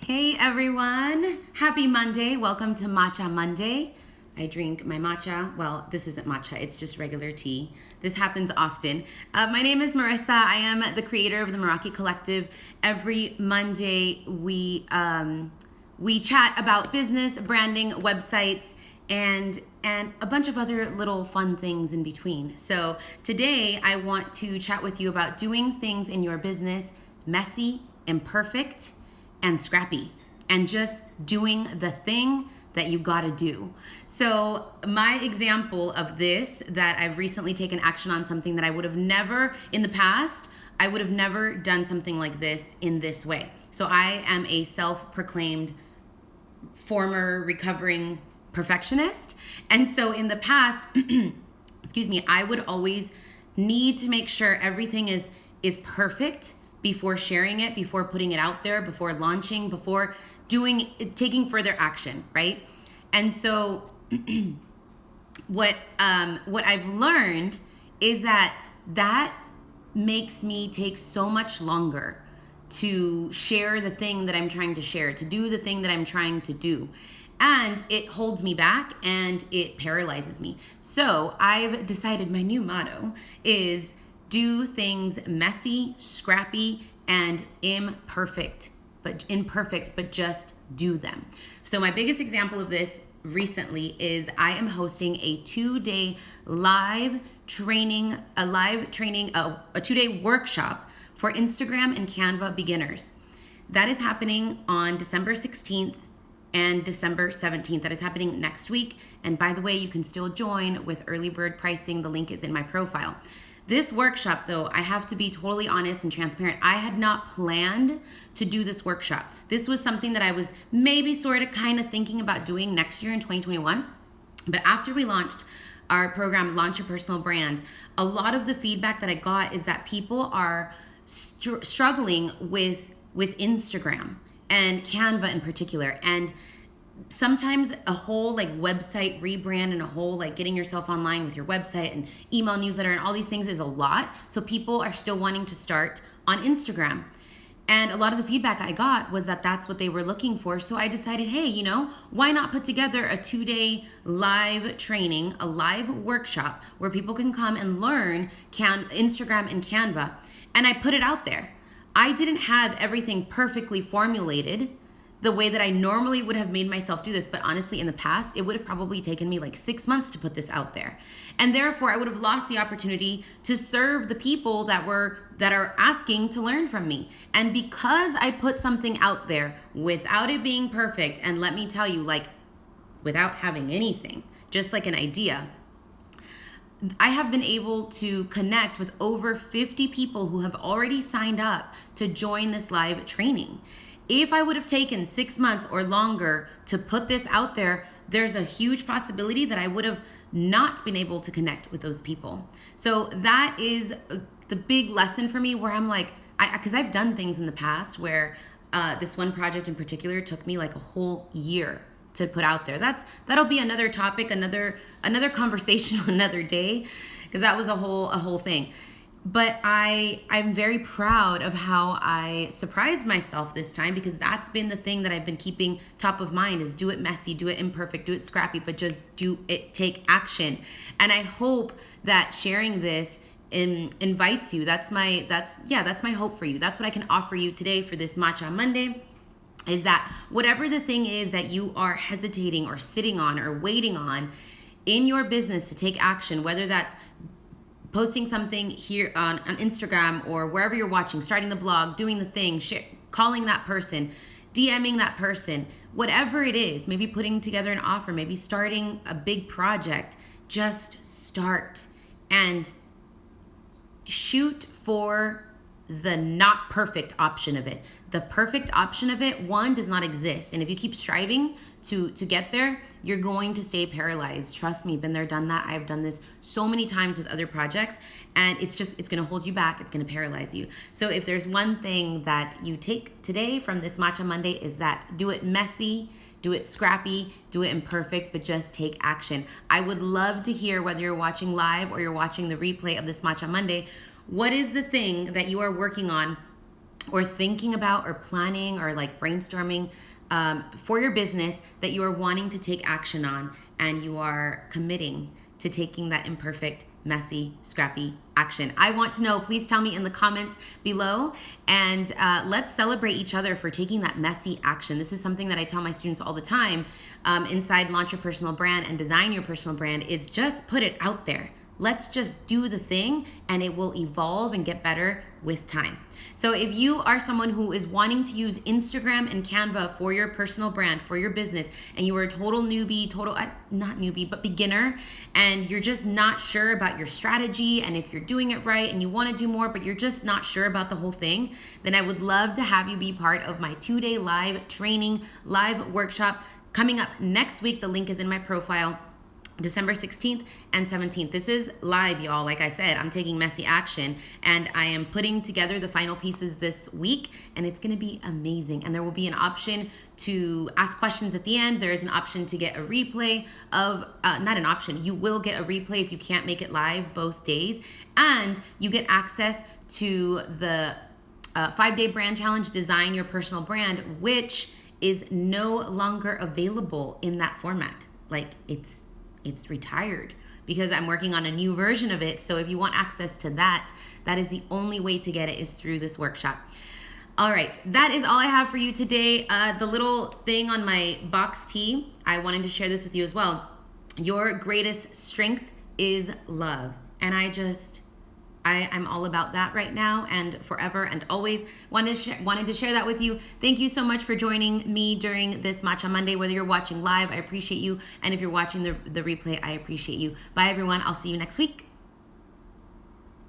Hey everyone, happy Monday. Welcome to Matcha Monday. I drink my matcha. Well, this isn't matcha, it's just regular tea. This happens often. My name is Marissa. I am the creator of the Meraki Collective. Every Monday we chat about business, branding, websites, and a bunch of other little fun things in between. So today I want to chat with you about doing things in your business messy, imperfect, and scrappy, and just doing the thing that you gotta do. So my example of this, that I've recently taken action on something that I would have never, in the past, I would have never done something like this in this way. So I am a self-proclaimed former recovering perfectionist. And so in the past, I would always need to make sure everything is perfect before sharing it, before putting it out there, before launching, before taking further action, right? And so what I've learned is that makes me take so much longer to share the thing that I'm trying to share, to do the thing that I'm trying to do. And it holds me back and it paralyzes me. So I've decided my new motto is do things messy, scrappy, and imperfect, but just do them. So my biggest example of this recently is I am hosting a 2-day live training, a 2-day workshop for Instagram and Canva beginners. That is happening on December 16th and December 17th. That is happening next week. And by the way, you can still join with early bird pricing. The link is in my profile. This workshop, though, I have to be totally honest and transparent. I had not planned to do this workshop. This was something that I was maybe sort of kind of thinking about doing next year in 2021. But after we launched our program, Launch Your Personal Brand, a lot of the feedback that I got is that people are struggling with Instagram and Canva in particular. And sometimes a whole website rebrand and a whole getting yourself online with your website and email newsletter and all these things is a lot. So people are still wanting to start on Instagram. And a lot of the feedback I got was that that's what they were looking for. So I decided, hey, why not put together a 2-day live training, a live workshop where people can come and learn Instagram and Canva. And I put it out there. I didn't have everything perfectly formulated the way that I normally would have made myself do this. But honestly, in the past, it would have probably taken me 6 months to put this out there. And therefore, I would have lost the opportunity to serve the people that are asking to learn from me. And because I put something out there without it being perfect, and let me tell you, without having anything, just an idea, I have been able to connect with over 50 people who have already signed up to join this live training. If I would have taken 6 months or longer to put this out there, there's a huge possibility that I would have not been able to connect with those people. So that is the big lesson for me, where I'm because I've done things in the past where this one project in particular took me a whole year to put out there. That'll be another topic, another conversation another day, because that was a whole thing. But I'm very proud of how I surprised myself this time, because that's been the thing that I've been keeping top of mind is do it messy, do it imperfect, do it scrappy, but just do it, take action. And I hope that sharing this invites you. That's my hope for you. That's what I can offer you today for this Matcha Monday, is that whatever the thing is that you are hesitating or sitting on or waiting on in your business to take action, whether that's posting something here on Instagram or wherever you're watching, starting the blog, doing the thing, calling that person, DMing that person, whatever it is, maybe putting together an offer, maybe starting a big project, just start and shoot for the not perfect option of it. The perfect option of it, one, does not exist. And if you keep striving to get there, you're going to stay paralyzed. Trust me, been there, done that. I've done this so many times with other projects, and it's going to hold you back. It's going to paralyze you. So if there's one thing that you take today from this Matcha Monday, is that do it messy, do it scrappy, do it imperfect, but just take action. I would love to hear, whether you're watching live or you're watching the replay of this Matcha Monday, what is the thing that you are working on or thinking about or planning or like brainstorming for your business that you are wanting to take action on, and you are committing to taking that imperfect, messy, scrappy action. I want to know. Please tell me in the comments below, and let's celebrate each other for taking that messy action. This is something that I tell my students all the time inside Launch Your Personal Brand and Design Your Personal Brand, is just put it out there. Let's just do the thing, and it will evolve and get better with time. So if you are someone who is wanting to use Instagram and Canva for your personal brand, for your business, and you are a total newbie, not newbie, but beginner, and you're just not sure about your strategy and if you're doing it right, and you want to do more, but you're just not sure about the whole thing, then I would love to have you be part of my 2-day live training, live workshop coming up next week. The link is in my profile. December 16th and 17th. This is live, y'all. Like I said, I'm taking messy action, and I am putting together the final pieces this week, and it's going to be amazing. And there will be an option to ask questions at the end. There is an option to get a replay of, not an option, you will get a replay if you can't make it live both days, and you get access to the 5-day brand challenge, Design Your Personal Brand, which is no longer available in that format. Like it's retired because I'm working on a new version of it. So if you want access to that, that is the only way to get it, is through this workshop. All right, that is all I have for you today. The little thing on my box tee, I wanted to share this with you as well. Your greatest strength is love. And I'm all about that right now and forever and always. Wanted to share that with you. Thank you so much for joining me during this Matcha Monday. Whether you're watching live, I appreciate you. And if you're watching the replay, I appreciate you. Bye, everyone. I'll see you next week.